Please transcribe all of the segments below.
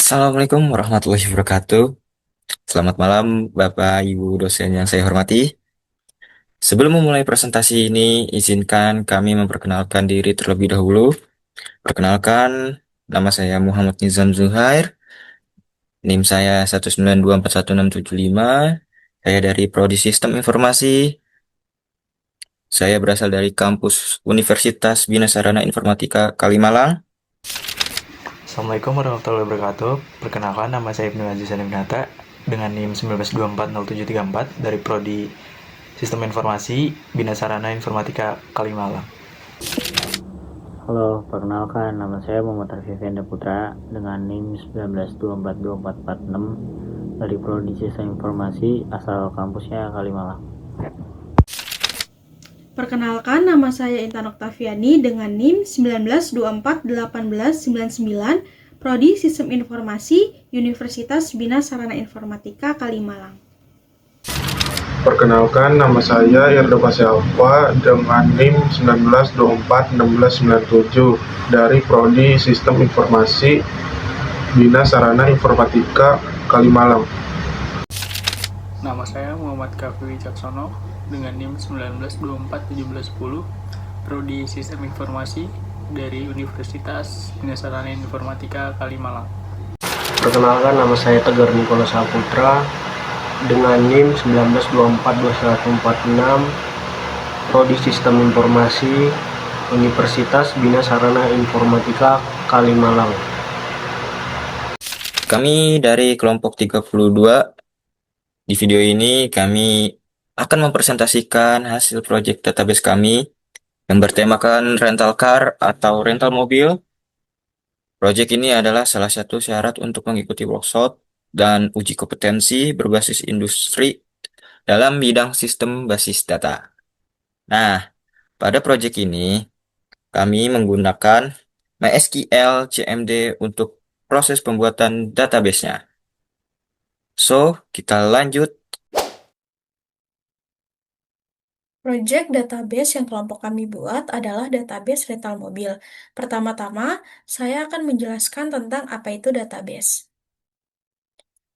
Assalamualaikum warahmatullahi wabarakatuh. Selamat malam, Bapak Ibu dosen yang saya hormati. Sebelum memulai presentasi ini, izinkan kami memperkenalkan diri terlebih dahulu. Perkenalkan, nama saya Muhammad Nizam Zuhair. NIM saya 1924165. Saya dari Prodi Sistem Informasi. Saya berasal dari kampus Universitas Bina Sarana Informatika Kalimalang. Assalamualaikum warahmatullahi wabarakatuh. Perkenalkan, nama saya Ibnu Aziz Animnata dengan NIM 1924074 dari Prodi Sistem Informasi Bina Sarana Informatika Kalimalang. Halo, perkenalkan nama saya Muhammad Arifin Putra dengan NIM 1924246 dari Prodi Sistem Informasi asal kampusnya Kalimalang. Perkenalkan, nama saya Intan Oktaviani dengan NIM 1924189, Prodi Sistem Informasi, Universitas Bina Sarana Informatika Kalimalang. Perkenalkan, nama saya Irdo Alfa dengan NIM 1924167 dari Prodi Sistem Informasi Bina Sarana Informatika Kalimalang. Nama saya Muhammad Kafi Wicaksono dengan NIM 1924170, Prodi Sistem Informasi dari Universitas Bina Sarana Informatika Kalimalang. Perkenalkan, nama saya Tegar Nikola Saputra dengan NIM 192424146, Prodi Sistem Informasi Universitas Bina Sarana Informatika Kalimalang. Kami dari kelompok 32. Di video ini kami akan mempresentasikan hasil proyek database kami yang bertemakan rental car atau rental mobil. Proyek ini adalah salah satu syarat untuk mengikuti workshop dan uji kompetensi berbasis industri dalam bidang sistem basis data. Nah, pada proyek ini kami menggunakan MySQL CMD untuk proses pembuatan database-nya. So, kita lanjut. Project database yang kelompok kami buat adalah database rental mobil. Pertama-tama, saya akan menjelaskan tentang apa itu database.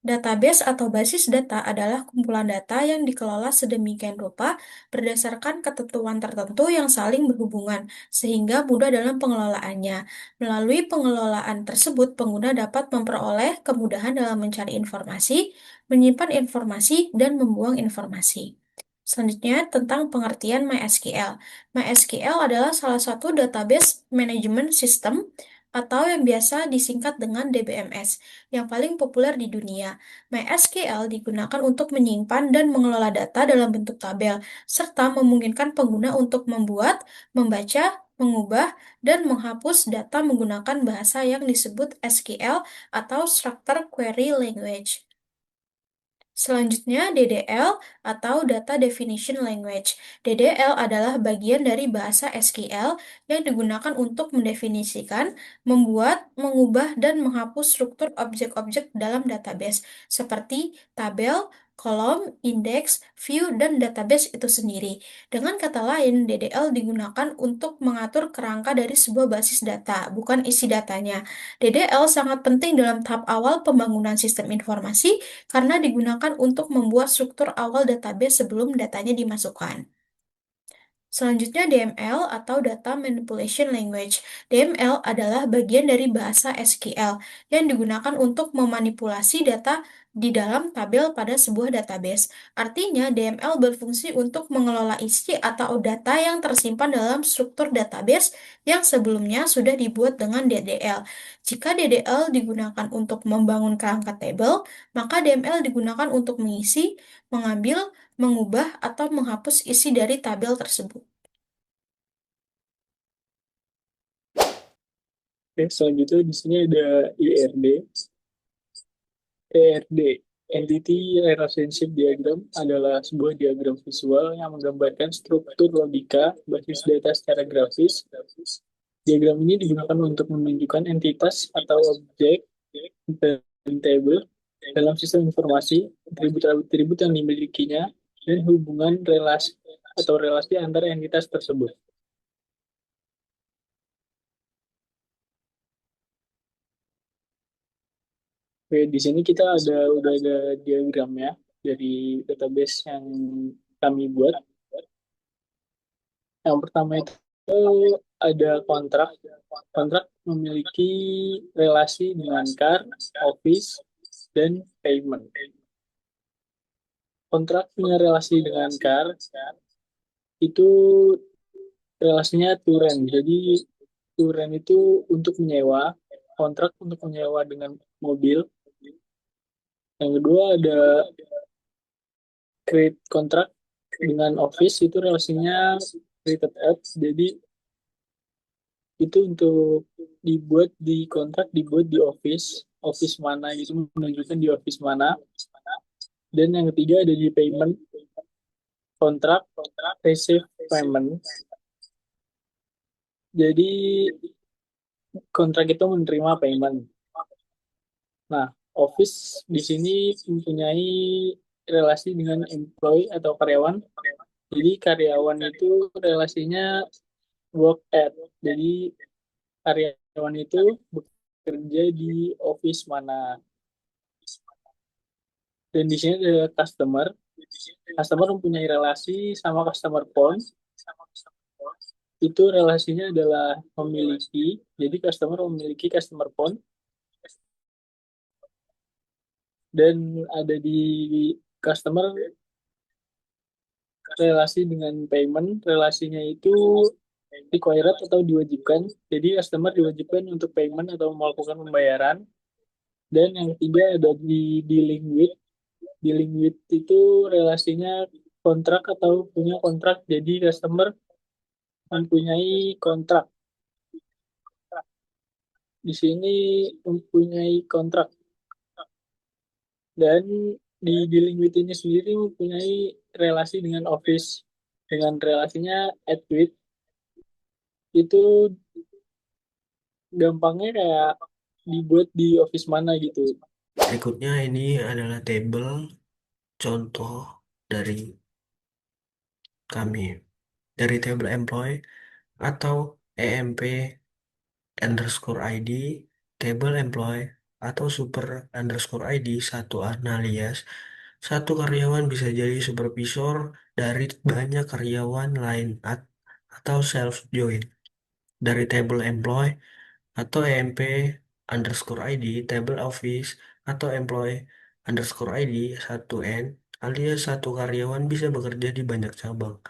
Database atau basis data adalah kumpulan data yang dikelola sedemikian rupa berdasarkan ketentuan tertentu yang saling berhubungan, sehingga mudah dalam pengelolaannya. Melalui pengelolaan tersebut, pengguna dapat memperoleh kemudahan dalam mencari informasi, menyimpan informasi, dan membuang informasi. Selanjutnya, tentang pengertian MySQL. MySQL adalah salah satu database management system atau yang biasa disingkat dengan DBMS, yang paling populer di dunia. MySQL digunakan untuk menyimpan dan mengelola data dalam bentuk tabel, serta memungkinkan pengguna untuk membuat, membaca, mengubah, dan menghapus data menggunakan bahasa yang disebut SQL atau Structured Query Language. Selanjutnya, DDL atau Data Definition Language. DDL adalah bagian dari bahasa SQL yang digunakan untuk mendefinisikan, membuat, mengubah, dan menghapus struktur objek-objek dalam database, seperti tabel, kolom, indeks, view, dan database itu sendiri. Dengan kata lain, DDL digunakan untuk mengatur kerangka dari sebuah basis data, bukan isi datanya. DDL sangat penting dalam tahap awal pembangunan sistem informasi karena digunakan untuk membuat struktur awal database sebelum datanya dimasukkan. Selanjutnya DML atau Data Manipulation Language. DML adalah bagian dari bahasa SQL yang digunakan untuk memanipulasi data di dalam tabel pada sebuah database. Artinya, DML berfungsi untuk mengelola isi atau data yang tersimpan dalam struktur database yang sebelumnya sudah dibuat dengan DDL. Jika DDL digunakan untuk membangun kerangka tabel, maka DML digunakan untuk mengisi, mengambil, mengubah, atau menghapus isi dari tabel tersebut. Oke, selanjutnya di sini ada IRD. ERD, Entity Relationship Diagram, adalah sebuah diagram visual yang menggambarkan struktur logika basis data secara grafis. Diagram ini digunakan untuk menunjukkan entitas atau objek dan table dalam sistem informasi, atribut-atribut yang dimilikinya, dan hubungan relasi atau relasi antara entitas tersebut. Oke, di sini kita udah ada diagramnya dari database yang kami buat. Yang pertama itu ada kontrak. Kontrak memiliki relasi dengan car, office, dan payment. Kontrak punya relasi dengan car, itu relasinya to rent. Jadi to rent itu untuk menyewa, kontrak untuk menyewa dengan mobil. Yang kedua ada create kontrak dengan office, itu relasinya created at. Jadi itu untuk dibuat di office mana gitu, menunjukkan di office mana. Dan yang ketiga ada di payment, kontrak receive payment. Jadi kontrak itu menerima payment. Nah, office di sini mempunyai relasi dengan employee atau karyawan. Jadi karyawan itu relasinya work at. Jadi karyawan itu bekerja di office mana. Dan di sini ada customer. Customer mempunyai relasi sama customer phone. Itu relasinya adalah memiliki. Jadi customer memiliki customer phone. Dan ada di customer relasi dengan payment. Relasinya itu required atau diwajibkan. Jadi customer diwajibkan untuk payment atau melakukan pembayaran. Dan yang ketiga ada di dealing with. Dealing with itu relasinya kontrak atau punya kontrak. Jadi customer mempunyai kontrak. Di sini mempunyai kontrak. Dan di dealing with ini sendiri mempunyai relasi dengan office. Dengan relasinya at with. Itu gampangnya kayak dibuat di office mana gitu. Berikutnya ini adalah tabel contoh dari kami. Dari tabel employee atau EMP underscore ID, table employee atau super underscore ID satu alias satu karyawan bisa jadi supervisor dari banyak karyawan lain atau self join. Dari table employee atau EMP underscore ID, table office atau employee underscore ID 1N alias satu karyawan bisa bekerja di banyak cabang.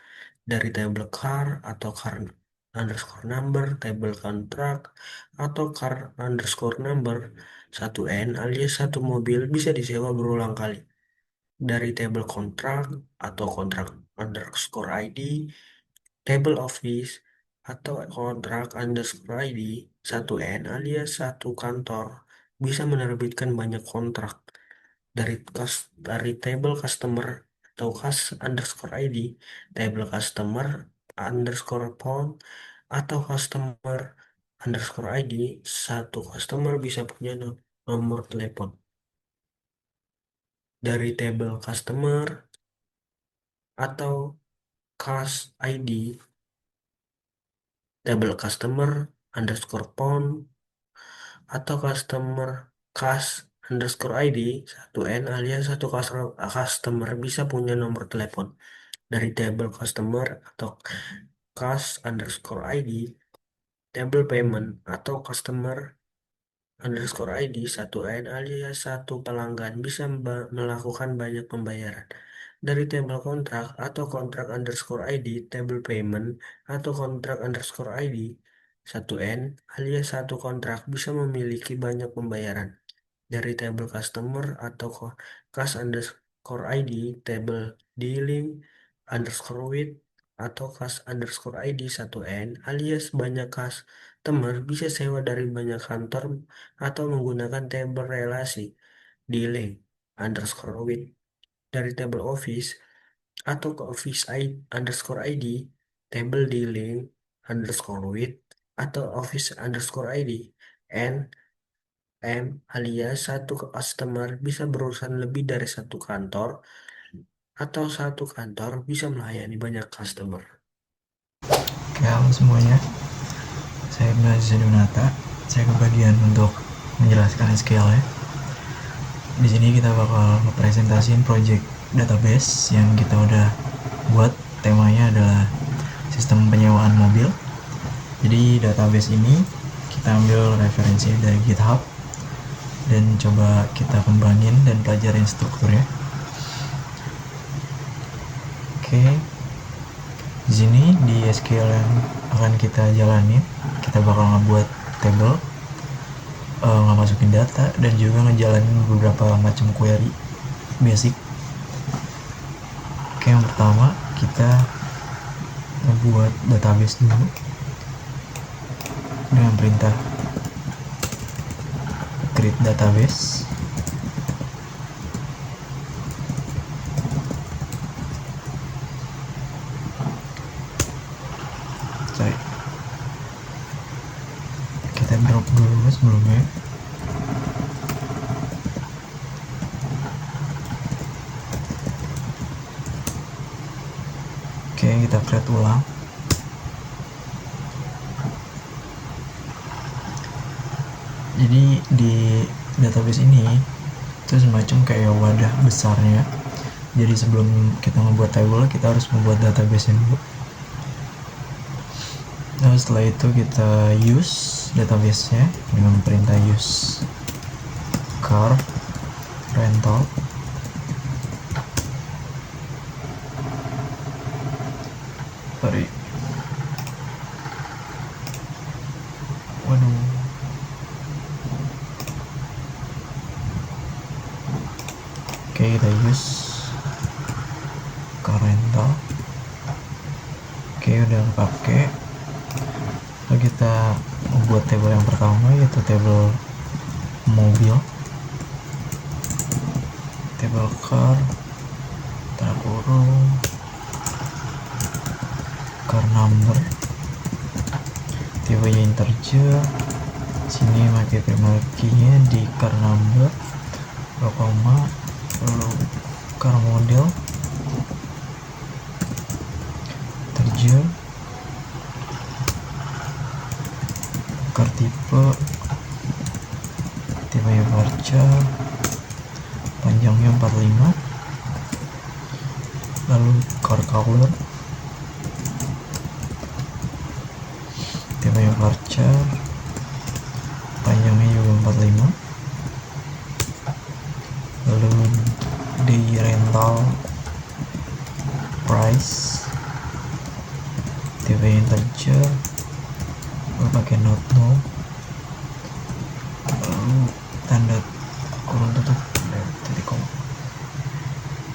Dari table car atau car underscore number, table contract atau car underscore number 1N alias satu mobil bisa disewa berulang kali. Dari table kontrak atau kontrak underscore ID, table office atau kontrak underscore ID 1N alias satu kantor bisa menerbitkan banyak kontrak. Dari table customer atau cas underscore ID, table customer underscore phone atau customer underscore ID satu customer bisa punya nomor telepon. Dari table customer atau cas ID, table customer underscore phone atau customer cas underscore ID 1N alias satu customer bisa punya nomor telepon. Dari table customer atau cas underscore ID, table payment atau customer underscore ID 1N alias satu pelanggan bisa melakukan banyak pembayaran. Dari table kontrak atau kontrak underscore ID, table payment atau kontrak underscore ID 1N alias satu kontrak bisa memiliki banyak pembayaran. Dari table customer atau cas underscore ID, table dealing underscore with atau cas underscore ID 1N alias banyak customer bisa sewa dari banyak kantor atau menggunakan table relasi dealing underscore with. Dari table office atau ke office ID underscore ID, table dealing underscore with atau office underscore ID and M alias satu customer bisa berurusan lebih dari satu kantor atau satu kantor bisa melayani banyak customer. Oke, halo semuanya. Saya Ibnu Aziz Adinata. Saya kebagian untuk menjelaskan SQL ya. Di sini kita bakal ngepresentasiin project database yang kita udah buat. Temanya adalah sistem penyewaan mobil. Jadi database ini kita ambil referensi dari GitHub dan coba kita kembangin dan pelajarin strukturnya. Oke, di sini di SQL yang akan kita jalanin, kita bakal ngebuat table, ngemasukin data, dan juga ngejalanin beberapa macam query basic. Oke, yang pertama kita ngebuat database dulu dengan perintah create database. Kita drop dulu sebelumnya. Oke, kita create ulang. Jadi di database ini itu semacam kayak wadah besarnya. Jadi sebelum kita membuat table, kita harus membuat database dulu. Nah, setelah itu kita use database-nya dengan perintah use car rental. Oke, kita use car rental. Oke, udah kepake. Lalu kita membuat table yang pertama, yaitu table mobil, table car, tanda kurung, car number, tipenya integer. Sini pakai primary key-nya di car number, koma, lalu car model, integer, car tipe, tipenya varchar, panjangnya 45, lalu car color, tipenya varchar, panjangnya juga 45, lalu di rental price, tipe integer, lalu pakai not null, lalu tanda kurung tutup titik koma.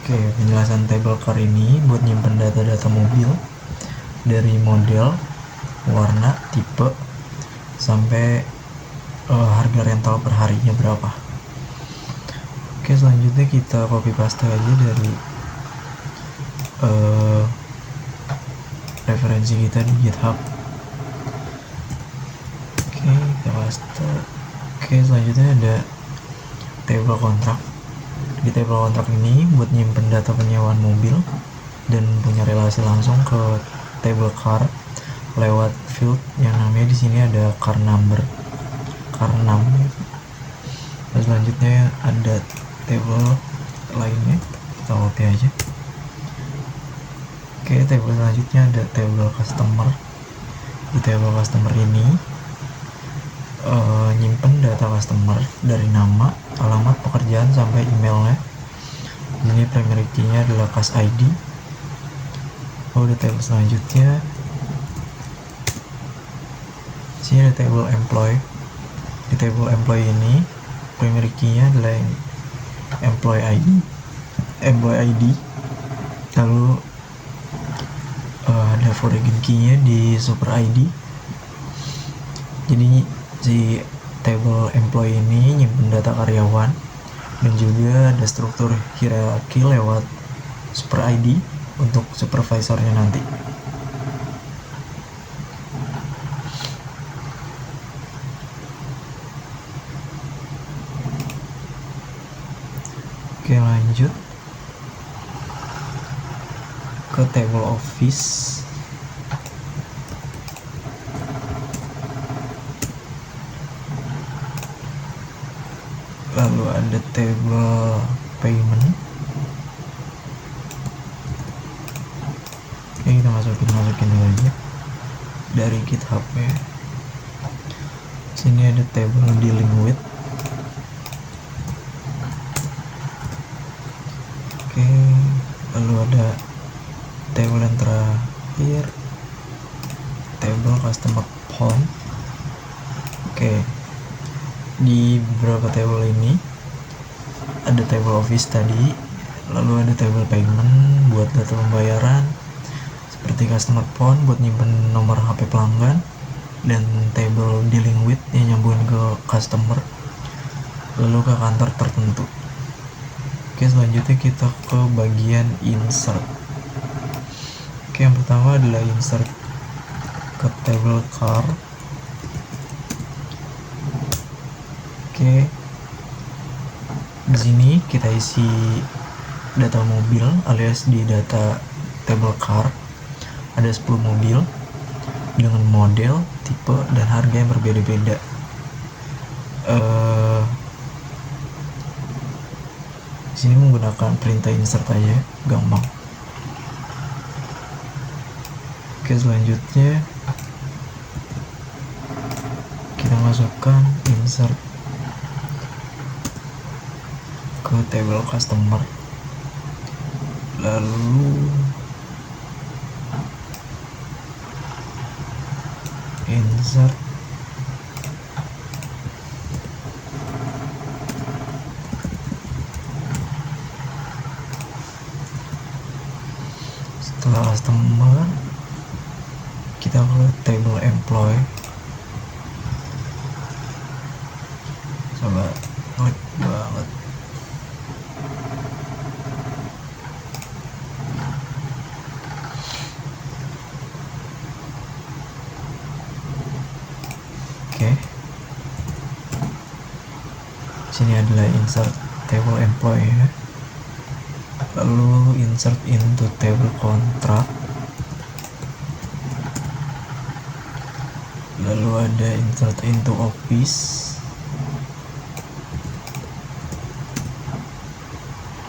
Oke, penjelasan table car ini buat nyimpen data-data mobil dari model, warna, tipe, sampai harga rental per harinya berapa. Oke, selanjutnya kita copy paste aja dari referensi kita di GitHub. Oke, kita paste. Oke, selanjutnya ada table kontrak. Di table kontrak ini buat nyimpen data penyewaan mobil dan punya relasi langsung ke table car lewat field yang namanya di sini ada car number, car number. Dan selanjutnya ada table lainnya, kita copy aja. Oke, table selanjutnya ada table customer. Di table customer ini nyimpen data customer dari nama, alamat pekerjaan, sampai emailnya. Ini primary key-nya adalah case ID. Di table selanjutnya sini ada table employee. Di table employee ini primary key-nya adalah employee ID, lalu ada foreign key-nya di super ID. Jadi si table employee ini nyimpen data karyawan dan juga ada struktur hierarki lewat super ID untuk supervisornya nanti. Oke, lanjut ke table office. lalu ada table payment. Oke, kita masukin dulu aja dari GitHub ya. Sini ada table dealing with. Oke, lalu ada table yang terakhir, table customer phone. Oke, di beberapa table ini ada table office tadi, lalu ada table payment buat data pembayaran, seperti customer phone buat nyimpen nomor HP pelanggan, dan table dealing with yang nyambungin ke customer lalu ke kantor tertentu. Oke, selanjutnya kita ke bagian insert. Oke, yang pertama adalah insert ke table car. Oke, di sini kita isi data mobil alias di data table car ada 10 mobil dengan model, tipe, dan harga yang berbeda-beda. Di sini menggunakan perintah insert aja, gampang. Oke, selanjutnya kita masukkan insert ke table customer, lalu insert setelah customer kita ke table employee. Coba klik banget. Oke, sini adalah insert table employee ya. Lalu insert into table contract, lalu ada insert into office.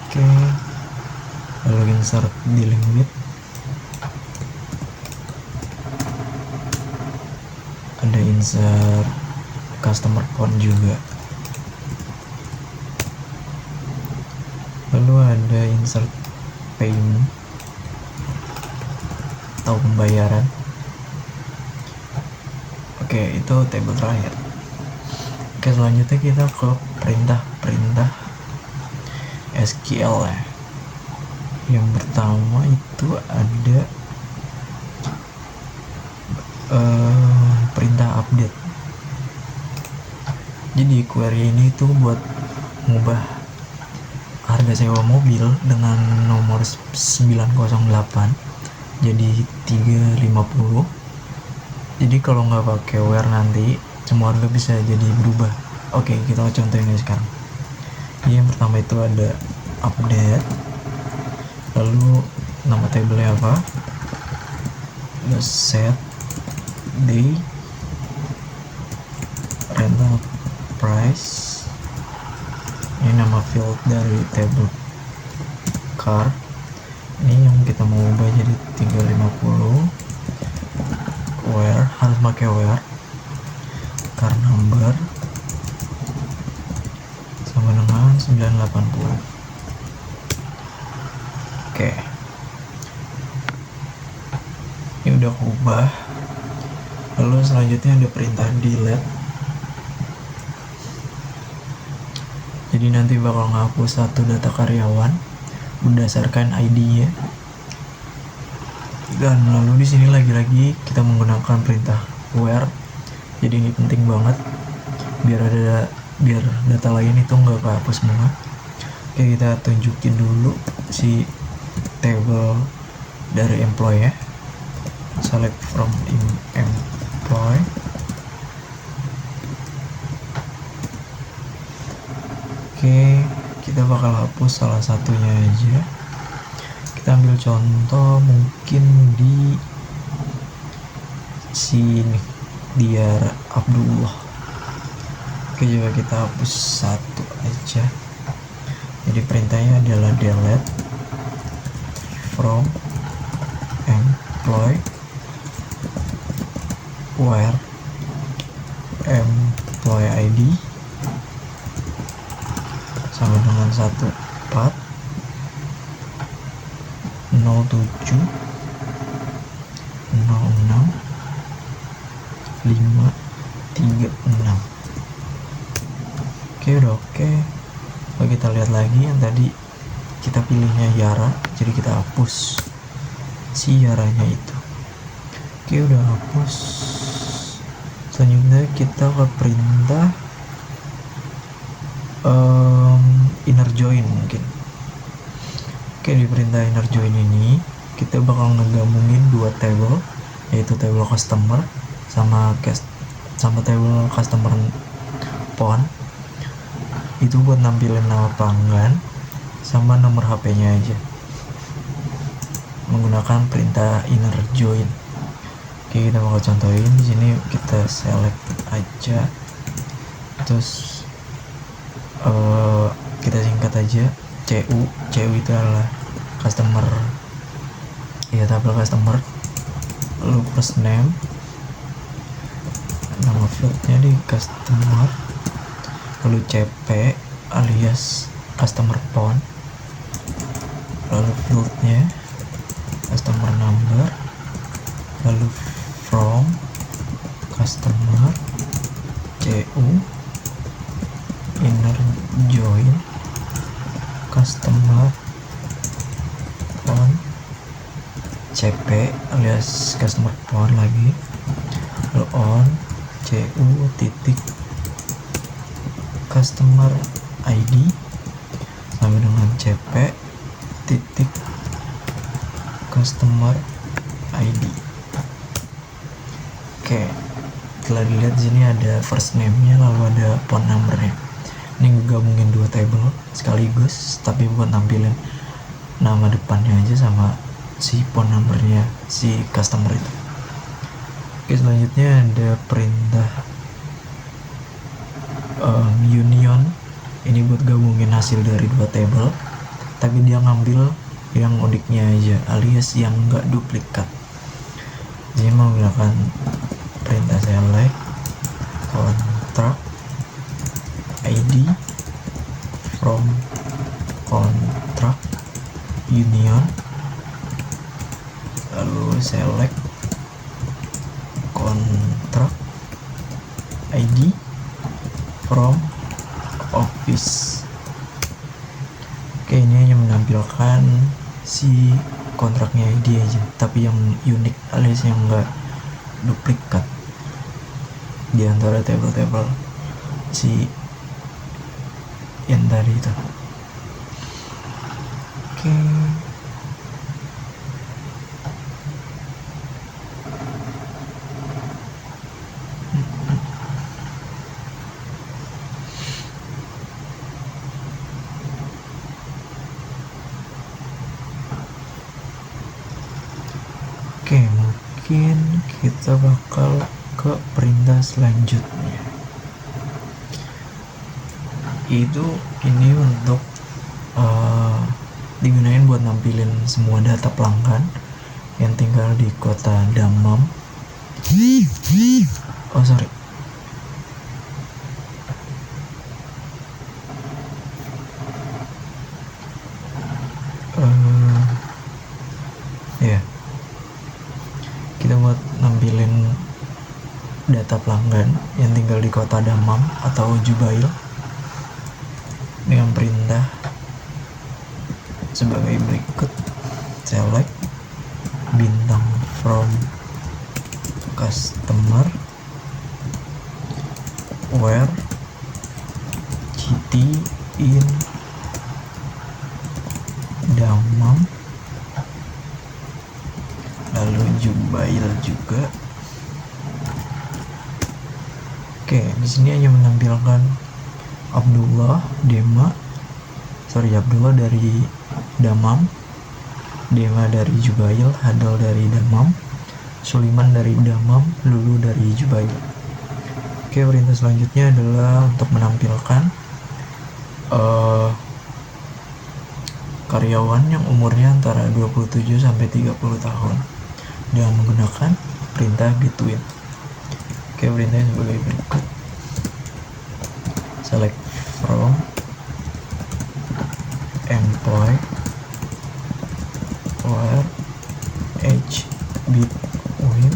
Oke, lalu insert dealing with, ada insert customer phone juga, lalu ada insert payment atau pembayaran. Oke, itu table terakhir. Oke, selanjutnya kita ke perintah SQL ya. Yang pertama itu ada perintah update. Jadi query ini tuh buat mengubah harga sewa mobil dengan nomor 908 jadi 350. Jadi kalau nggak pakai where nanti semua harga bisa jadi berubah. Oke, kita contohin aja sekarang. Jadi yang pertama itu ada update, lalu nama tabelnya apa, set the rental price, ini nama field dari table car, ini yang kita mau ubah jadi 350, where harus pakai where, car number sama dengan 980. Oke, ini udah ubah. Lalu selanjutnya ada perintah delete. Jadi nanti bakal ngapus satu data karyawan berdasarkan ID-nya. Dan lalu di sini lagi-lagi kita menggunakan perintah where. Jadi ini penting banget biar data lain itu nggak kehapus semua. Oke, kita tunjukin dulu si table dari employee ya. Select from employee. Oke, kita bakal hapus salah satunya aja. Kita ambil contoh mungkin di sini, Diar Abdullah. Oke, coba kita hapus satu aja. Jadi perintahnya adalah delete from employee where employee ID sama dengan 1407060536. Oke, udah oke. Kalau kita lihat lagi yang tadi kita pilihnya Yara, jadi kita hapus si Yaranya itu. Oke, udah hapus. Selanjutnya kita ke perintah inner join mungkin. Oke, di perintah inner join ini kita bakal ngegabungin dua table, yaitu table customer sama table customer phone. Itu buat nampilin nama pelanggan sama nomor HP-nya aja menggunakan perintah inner join. Oke, kita bakal contohin di sini. Kita select aja, terus kita singkat aja CU itu adalah customer, ya, tabel customer, lalu first name, nama fieldnya di customer, lalu CP alias customer phone, lalu fieldnya customer number, lalu from customer CU inner join customer phone CP alias customer phone lagi, lalu on CU titik customer ID sama dengan CP titik customer ID. Oke, setelah dilihat di sini ada first name-nya lalu ada phone number-nya. Ini ngegabungin dua table sekaligus, tapi buat nampilin nama depannya aja sama si phone number-nya si customer itu. Oke, selanjutnya ada perintah union. Ini buat gabungin hasil dari dua table, tapi dia ngambil yang uniknya aja alias yang enggak duplikat. Jadi menggunakan perintah select contract ID from contract union, lalu select contract ID from office. Oke, ini hanya menampilkan si kontraknya ID aja, tapi yang unik alias yang enggak duplikat di antara table-table si yang tadi itu. Oke. Oke, mungkin kita bakal ke perintah selanjutnya. Ini untuk digunakan buat nampilin semua data pelanggan yang tinggal di kota Dammam. Oh, sorry. Ya, kita buat nampilin data pelanggan yang tinggal di kota Dammam atau Jubail dengan perintah sebagai berikut: select bintang from customer where GT in Dammam, lalu Jubail juga. Oke, di sini hanya menampilkan Abdullah dari Dammam, Dema dari Jubail, Hadal dari Dammam, Suliman dari Dammam, Lulu dari Jubail. Oke, perintah selanjutnya adalah untuk menampilkan karyawan yang umurnya antara 27 sampai 30 tahun dengan menggunakan perintah between. Oke, perintahnya sebagai berikut. Select from employee where age between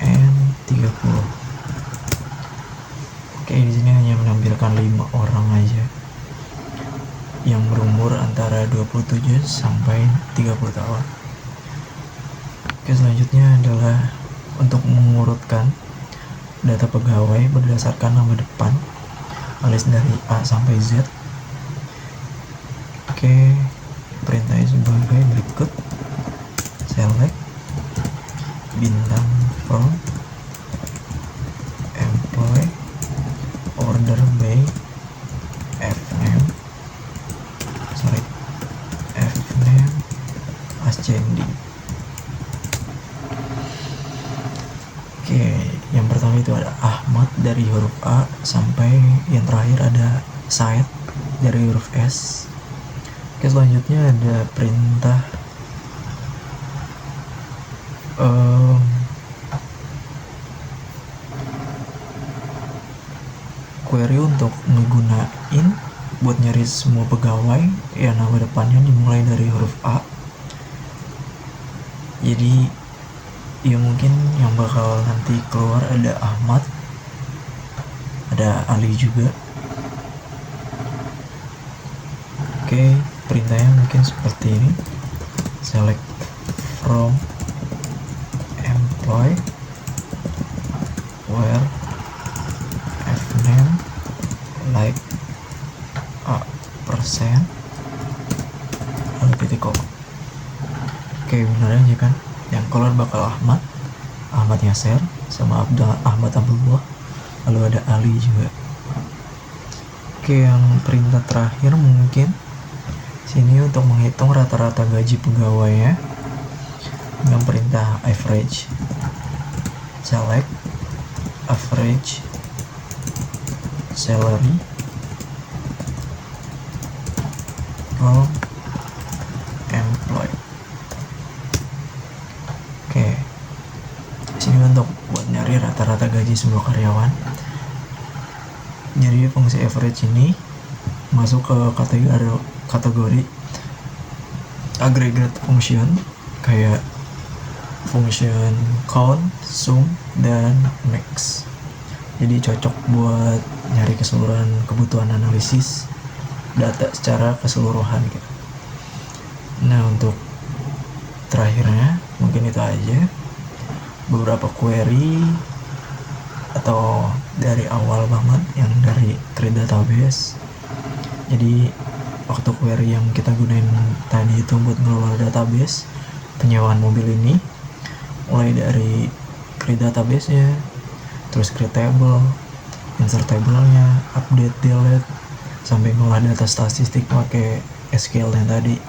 and 30. Oke, di sini hanya menampilkan 5 orang aja yang berumur antara 27 sampai 30 tahun. Oke, selanjutnya adalah untuk mengurutkan data pegawai berdasarkan nama depan alias dari A sampai Z. Oke, perintahnya sebagai berikut. Select bintang from employee order by fname ascending. Oke, yang pertama itu ada Ahmad dari huruf A sampai yang terakhir ada Said dari huruf S. Oke, selanjutnya ada perintah query untuk ngegunain buat nyari semua pegawai yang nama depannya dimulai dari huruf A. Jadi ya mungkin yang bakal nanti keluar ada Ahmad, ada Ali juga. Oke, perintahnya mungkin seperti ini. Select from employee where fname like a persen lalu titik koma. Oke, benar aja kan, yang keluar bakal Ahmad Yasser sama Ahmad Abdullah, lalu ada Ali juga. Oke, yang perintah terakhir mungkin sini untuk menghitung rata-rata gaji pegawainya dengan perintah average. Select average salary from employee. Oke, sini untuk buat nyari rata-rata gaji semua karyawan. Jadi fungsi average ini masuk ke kategori aggregate function kayak function count, sum, dan max. Jadi cocok buat nyari keseluruhan kebutuhan analisis data secara keseluruhan gitu. Nah, untuk terakhirnya mungkin itu aja beberapa query atau dari awal banget yang dari create database. Jadi waktu query yang kita gunain tadi itu buat ngelola database penyewaan mobil ini, mulai dari create database-nya, terus create table, insert table-nya, update, delete, sampai ngolah data statistik pakai SQL yang tadi.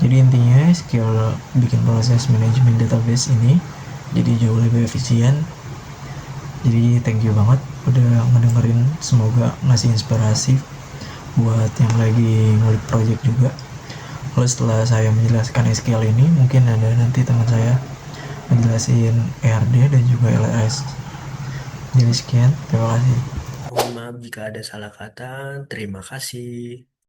Jadi intinya skill bikin proses manajemen database ini jadi jauh lebih efisien. Jadi thank you banget udah ngedengerin, semoga ngasih inspirasi buat yang lagi ngulik project juga. Lalu setelah saya menjelaskan SQL ini, mungkin ada nanti teman saya menjelasin ERD dan juga LRS. Jadi sekian, terima kasih. Mohon maaf jika ada salah kata. Terima kasih.